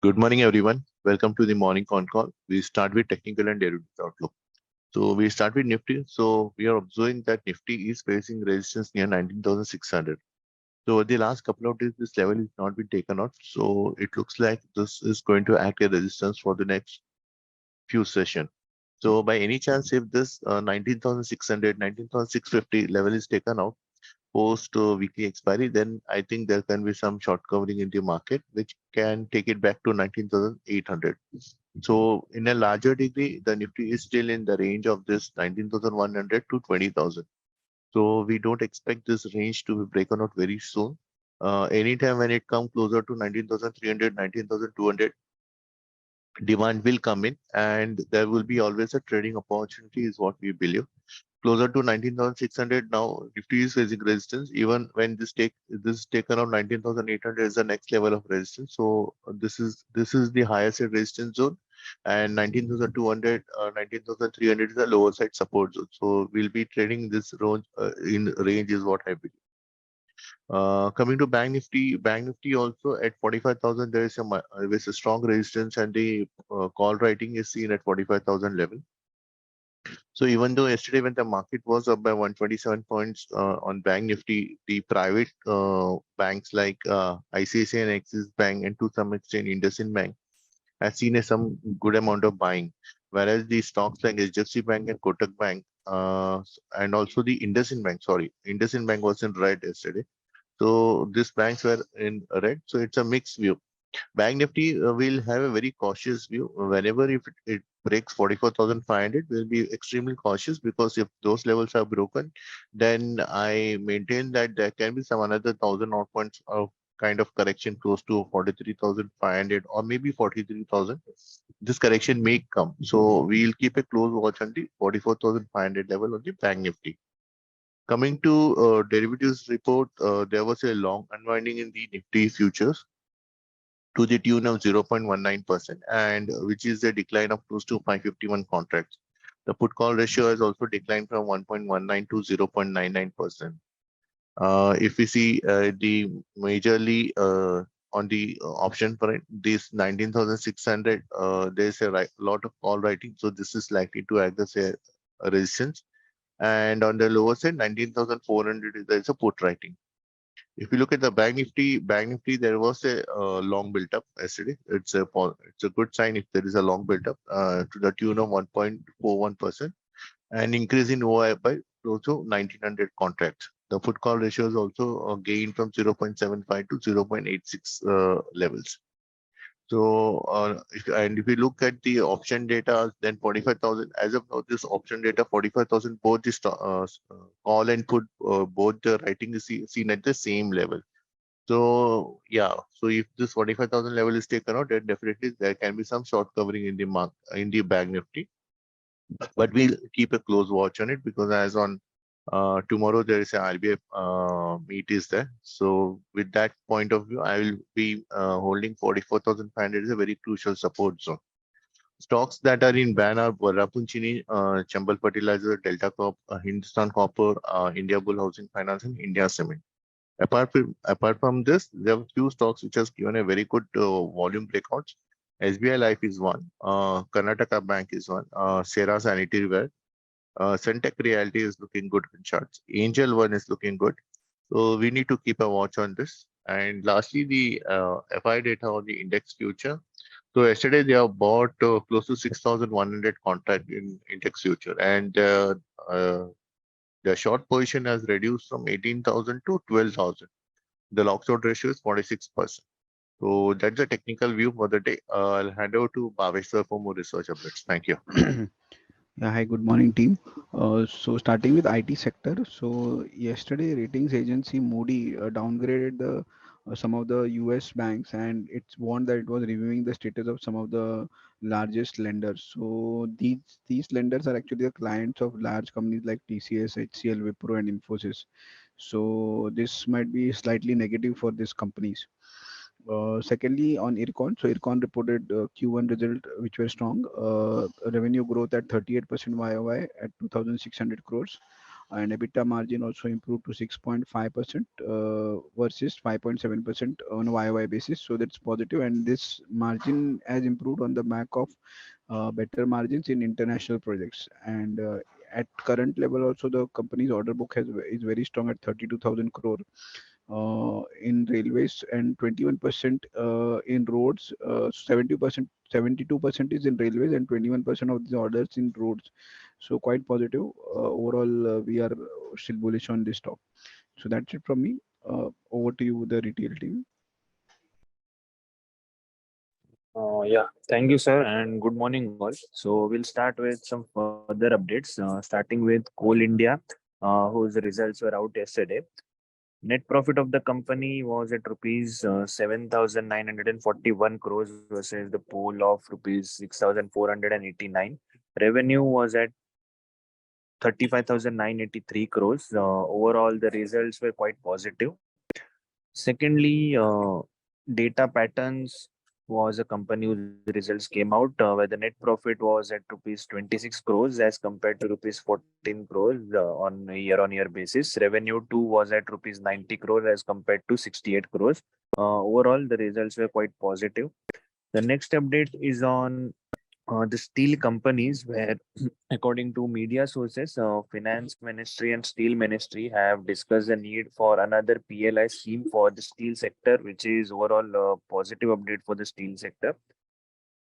Good morning, everyone. Welcome to the morning con call. We start with technical and derivatives outlook. So we start with Nifty. So we are observing that Nifty is facing resistance near 19,600. So over the last couple of days, this level has not been taken out. So it looks like this is going to act as resistance for the next few sessions. So by any chance, if this 19,600, level is taken out, post weekly expiry, then I think there can be some short covering in the market, which can take it back to 19,800. So in a larger degree, the Nifty is still in the range of this 19,100 to 20,000. So we don't expect this range to be broken out very soon. Anytime when it comes closer to 19,300, 19,200, demand will come in and there will be always a trading opportunity is what we believe. Closer to 19,600 now, Nifty is facing resistance. Even when this take around 19,800 is the next level of resistance. So this is the higher side resistance zone, and 19,200, 19,300 is the lower side support zone. So we'll be trading this range in range is what I believe. Coming to Bank Nifty also at 45,000 there is a strong resistance, and the call writing is seen at 45,000 level. So even though yesterday when the market was up by 127 points on Bank Nifty, the private banks like ICICI and Axis Bank and to some extent IndusInd Bank has seen some good amount of buying, whereas the stocks like HDFC Bank and Kotak Bank and also the IndusInd Bank, sorry, IndusInd Bank was in red yesterday. So these banks were in red. So it's a mixed view. Bank Nifty will have a very cautious view. Whenever if it breaks 44,500, we'll be extremely cautious, because if those levels are broken, then I maintain that there can be some another 1,000 odd points of kind of correction close to 43,500 or maybe 43,000. This correction may come. So we'll keep a close watch on the 44,500 level on the Bank Nifty. Coming to derivatives report, there was a long unwinding in the Nifty futures to the tune of 0.19%, and which is a decline of close to 551 contracts. The put call ratio has also declined from 1.19 to 0.99%. If we see the majorly on the option front, this 19,600, there's a lot of call writing, so this is likely to act as a resistance. And on the lower side, 19,400, there's a put writing. If you look at the Bank Nifty, there was a long built up yesterday. It's a good sign if there is a long built up to the tune of 1.41%, and increase in OI by close to 1900 contracts. The put call ratio is also gained from 0.75 to 0.86 levels. So, if we look at the option data, then 45,000, as of now, this option data, 45,000, both the call and put, both the writing is seen at the same level. So, yeah, so if this 45,000 level is taken out, then definitely there can be some short covering in the in the Bank Nifty. But we'll keep a close watch on it, because as on tomorrow there is a RBI meet is there. So with that point of view, I will be holding 44,500 is a very crucial support zone. Stocks that are in ban are Rapunchini, Chambal Fertilizer, Delta Corp, Hindustan Copper, India Bull Housing Finance, and India Cement. Apart from this, there are few stocks which has given a very good volume breakouts. SBI Life is one, Karnataka Bank is one, Sera Sanitaryware, Centec Realty is looking good in charts. Angel One is looking good. So we need to keep a watch on this. And lastly, the FI data on the index future. So yesterday they have bought close to 6,100 contract in index future, and the short position has reduced from 18,000 to 12,000. The lock short ratio is 46%. So that's the technical view for the day. I'll hand over to Bhavesh sir for more research updates. Thank you. Yeah, hi, good morning, team. So starting with IT sector. So yesterday, ratings agency Moody downgraded the some of the US banks, and it's warned that it was reviewing the status of some of the largest lenders. So these lenders are actually the clients of large companies like TCS, HCL, Wipro, and Infosys. So this might be slightly negative for these companies. Secondly, on Ircon, so Ircon reported Q1 result which were strong, revenue growth at 38% YOY at 2,600 crores. and EBITDA margin also improved to 6.5% versus 5.7% on a YOY basis. So that's positive, and this margin has improved on the back of better margins in international projects. And at current level, also the company's order book is very strong at 32,000 crore in railways and 21% in roads. 72% is in railways and 21% of the orders in roads. So quite positive. Overall, we are still bullish on this stock. So that's it from me. Over to you, the retail team. Yeah, thank you, sir, and good morning, all. So we'll start with some further updates, starting with Coal India, whose results were out yesterday. Net profit of the company was at rupees 7,941 crores versus the pool of rupees 6,489. Revenue was at 35,983 crores. Overall, the results were quite positive. Secondly, Data Patterns was a company whose results came out where the net profit was at rupees 26 crores as compared to rupees 14 crores on a year-on-year basis. Revenue too was at rupees 90 crores as compared to 68 crores. Overall, the results were quite positive. The next update is on the steel companies, where, according to media sources, Finance Ministry and Steel Ministry have discussed the need for another PLI scheme for the steel sector, which is overall a positive update for the steel sector.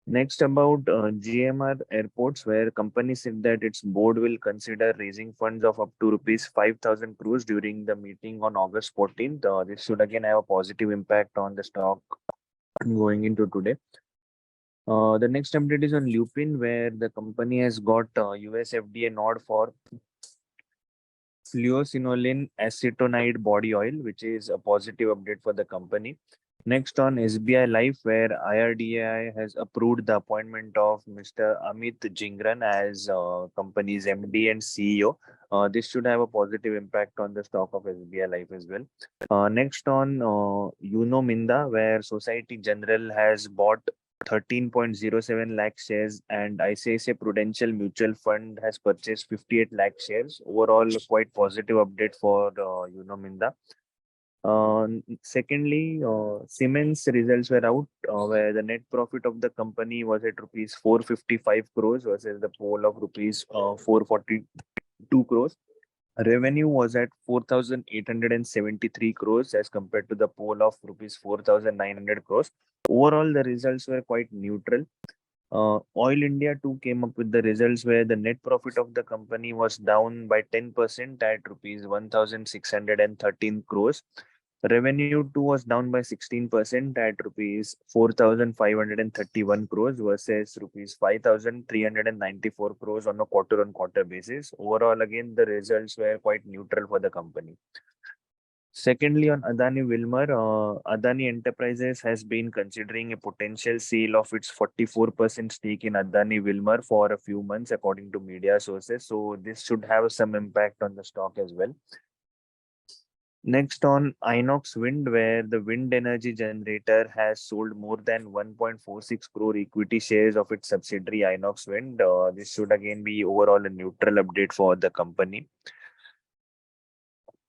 Next, about GMR Airports, where company said that its board will consider raising funds of up to rupees 5,000 crores during the meeting on August 14th. This should again have a positive impact on the stock going into today. The next update is on Lupin, where the company has got US FDA nod for fluosinolene acetonide body oil, which is a positive update for the company. Next, on SBI Life, where IRDAI has approved the appointment of Mr. Amit Jingran as company's MD and CEO. This should have a positive impact on the stock of SBI Life as well. Next, on Minda, where Society General has bought 13.07 lakh shares and ICICI Prudential Mutual Fund has purchased 58 lakh shares. Overall, quite positive update for Minda. Secondly, Siemens results were out, where the net profit of the company was at rupees 455 crores versus the pool of rupees 442 crores. Revenue was at 4,873 crores as compared to the pool of rupees 4,900 crores. Overall, the results were quite neutral. Oil India too came up with the results where the net profit of the company was down by 10% at rupees 1,613 crores. Revenue too was down by 16% at rupees 4,531 crores versus rupees 5,394 crores on a quarter-on-quarter basis. Overall, again, the results were quite neutral for the company. Secondly, on Adani Wilmar, Adani Enterprises has been considering a potential sale of its 44% stake in Adani Wilmar for a few months, according to media sources. So this should have some impact on the stock as well. Next, on Inox Wind, where the wind energy generator has sold more than 1.46 crore equity shares of its subsidiary Inox Wind. This should again be overall a neutral update for the company.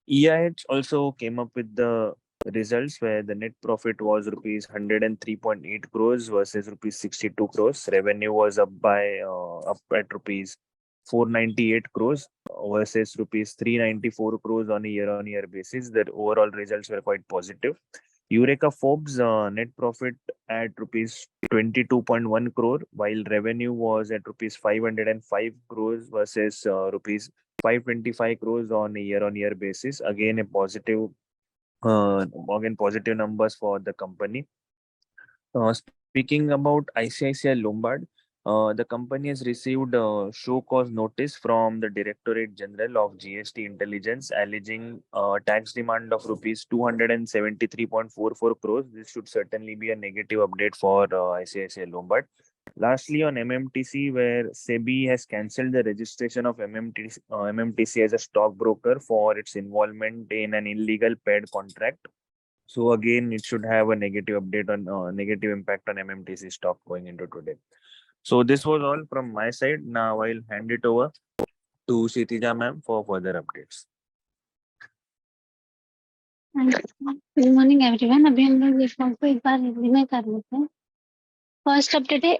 EIH also came up with the results where the net profit was rupees 103.8 crores versus rupees 62 crores. Revenue was up at rupees 498 crores versus rupees 394 crores on a year-on-year basis. The overall results were quite positive. Eureka Forbes net profit at rupees 22.1 crore, while revenue was at rupees 505 crores versus rupees 525 crores on a year-on-year basis. Again positive numbers for the company. Speaking about ICICI Lombard, the company has received a show cause notice from the Directorate General of GST Intelligence alleging tax demand of rupees 273.44 crores. This should certainly be a negative update for ICICI Lombard. Lastly, on MMTC, where SEBI has cancelled the registration of MMTC as a stockbroker for its involvement in an illegal paid contract. So again, it should have a negative update on negative impact on MMTC stock going into today. So this was all from my side. Now I'll hand it over to Kshitija ma'am for further updates. Good morning everyone. अभी हम लोग reform को एक बार review में कर लेते हैं। First update है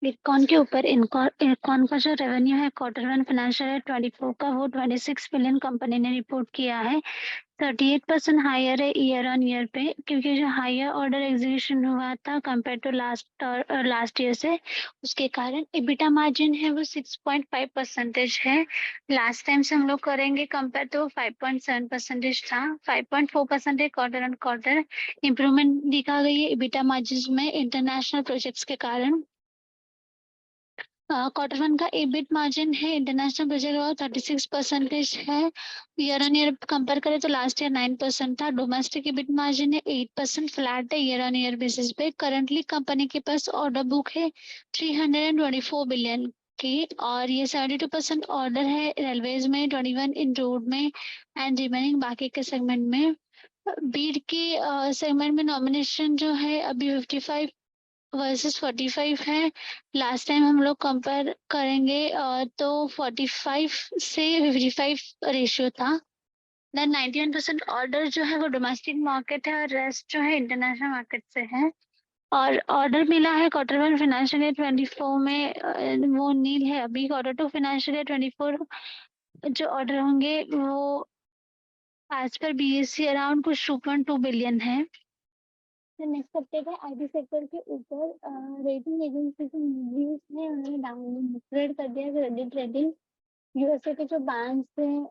इरकॉन के ऊपर। इरकॉन का जो रेवेन्यू है क्वार्टर वन फाइनेंशियल ईयर 24 का वो 26 बिलियन कंपनी ने रिपोर्ट किया है। 38% हायर है ईयर ऑन ईयर पे, क्योंकि जो हायर ऑर्डर एग्जीक्यूशन हुआ था कंपेयर टू लास्ट ईयर से, उसके कारण एबिटा मार्जिन है वो 6.5% है। लास्ट टाइम से हम लोग करेंगे कंपेयर तो 5.7% था। 5.4% क्वार्टर ऑन क्वार्टर इंप्रूवमेंट दिखा गई है एबिटा मार्जिन में इंटरनेशनल प्रोजेक्ट्स के कारण। क्वार्टर वन का एबिट मार्जिन है इंटरनेशनल प्रोजेक्ट और 36% है। ईयर ऑन ईयर कंपेयर करें तो लास्ट ईयर 9% था। डोमेस्टिक एबिट मार्जिन है 8% फ्लैट है ईयर ऑन ईयर बेसिस पे। करंटली कंपनी के पास ऑर्डर बुक है 324 बिलियन की, और ये 72% ऑर्डर है रेलवेज में, 21 इन रोड में एंड रिमेनिंग बाकी के सेगमेंट में। बीड के सेगमेंट में नॉमिनेशन जो है अभी 55 वर्सेस 45 है। लास्ट टाइम हम लोग कंपेयर करेंगे तो 45 से 55 रेशियो था। देन 91% ऑर्डर जो है वो डोमेस्टिक मार्केट है और रेस्ट जो है इंटरनेशनल मार्केट से है। और ऑर्डर मिला है क्वार्टर वन फाइनेंशियल ईयर 24 में वो नील है। अभी क्वार्टर टू फाइनेंशियल ईयर 24 जो ऑर्डर होंगे वो एज पर बीएससी अराउंड कुछ 2.2 बिलियन है। नेक्स्ट अपडेट है आईटी सेक्टर के ऊपर। रेटिंग एजेंसी के मूवीज है उन्होंने डाउनग्रेड कर दिया क्रेडिट रेटिंग यूएसए के जो बैंक है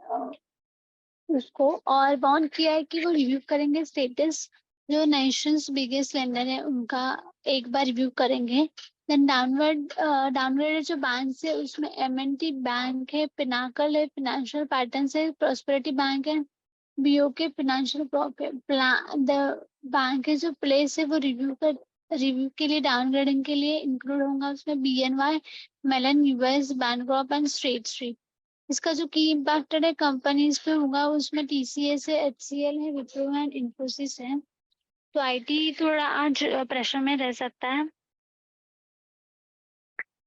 उसको, और वार्न किया है कि वो रिव्यू करेंगे स्टेटस। जो नेशंस बिगेस्ट लेंडर है उनका एक बार रिव्यू करेंगे। देन डाउनग्रेड जो बैंक है उसमें एमएनटी बैंक है, पिनाकल है, फाइनेंशियल पैटर्न्स है, प्रॉस्पेरिटी बैंक है, बीओके फाइनेंशियल प्लान। द बैंक के जो प्लेस है वो रिव्यू के लिए डाउनग्रेडिंग के लिए इंक्लूड होगा उसमें BNY, Mellon, US, Bancorp and State Street. इसका जो की इम्पैक्टेड है कंपनीज पे होगा उसमें टीसीएस है, एचसीएल है, विप्रो है, इन्फोसिस है। तो आईटी थोड़ा आज प्रेशर में रह सकता है।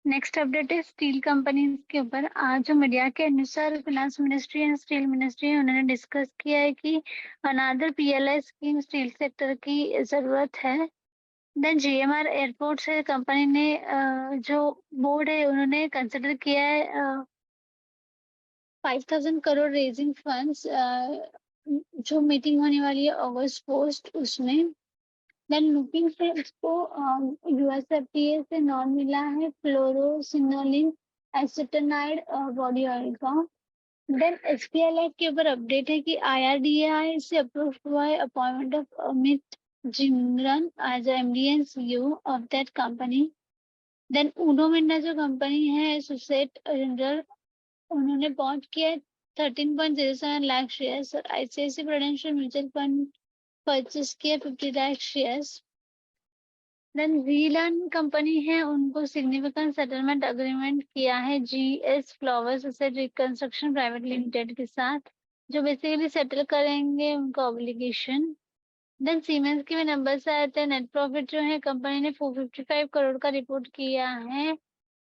नेक्स्ट अपडेट है स्टील कंपनी के ऊपर। आज जो मीडिया के अनुसार finance ministry and steel ministry उन्होंने डिस्कस किया है कि अनादर पीएलआई स्कीम स्टील सेक्टर की जरूरत है। देन जीएमआर एयरपोर्ट से कंपनी ने जो बोर्ड है उन्होंने कंसिडर किया है 5,000 करोड़ रेजिंग फंड्स, जो मीटिंग होने वाली है अगस्त पोस्ट उसमें। देन लुकिंग से इसको यूएसएफडीए से नॉन मिला है फ्लोरोसिनोलिन एसिटेनाइड बॉडी ऑयल का। देन एसपीएलआई के ऊपर अपडेट है कि आईआरडीआई से अप्रूव हुआ है अपॉइंटमेंट ऑफ अमित जिमरन as MD and CEO of that company. Then Uno Minda जो कंपनी है सुसेट जनरल उन्होंने बॉन्ड किया 13.07 लाख शेयर्स और ICICI prudential mutual fund purchase किया 50 लाख शेयर्स। देन वीलन कंपनी है उनको सिग्निफिकेंट सेटलमेंट अग्रीमेंट किया है GS flowers asset reconstruction private limited के साथ, जो बेसिकली सेटल करेंगे उनका ऑब्लिगेशन। देन सीमेंस के भी नंबर्स आए थे। नेट प्रॉफिट जो है कंपनी ने 455 करोड़ का रिपोर्ट किया है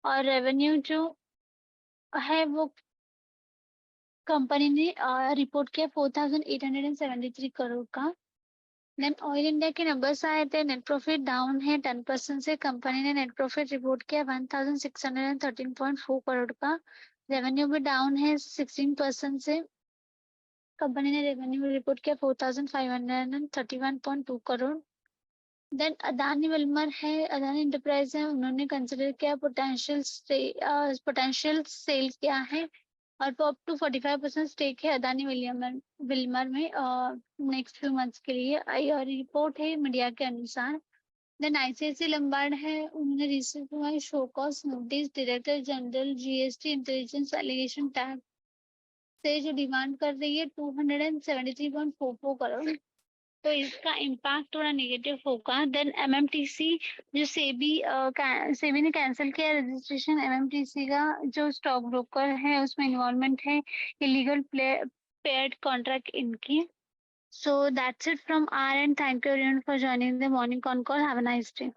और रेवेन्यू जो है वो कंपनी ने रिपोर्ट किया 4,873 करोड़ का। देन ऑयल इंडिया के नंबर्स आए थे। नेट प्रॉफिट डाउन है 10% से। कंपनी ने नेट प्रॉफिट रिपोर्ट किया 1,613.4 करोड़ का। रेवेन्यू भी डाउन है 16% से। कंपनी ने रेवेन्यू रिपोर्ट किया 4,531.2 करोड़। देन अदानी विल्मर है, अदानी इंटरप्राइज है, उन्होंने कंसिडर किया पोटेंशियल सेल किया है और वो अप टू 45% स्टेक है अदानी विल्मर में नेक्स्ट फ्यू मंथ्स के लिए। आई और रिपोर्ट है मीडिया के अनुसार। देन आईसीआईसी लंबार्ड है, उन्होंने रिसीव हुआ show cause notice director general GST intelligence allegation टैग से जो डिमांड कर रही है 273.44 करोड़। तो इसका इम्पैक्ट थोड़ा नेगेटिव होगा। देन एमएमटीसी जो सेबी ने कैंसिल किया रजिस्ट्रेशन। एमएमटीसी का जो स्टॉक ब्रोकर है उसमें इन्वॉल्वमेंट है इलीगल पेड कॉन्ट्रैक्ट इनकी। So that's it from our and thank you everyone for joining the morning con call. Have a nice day.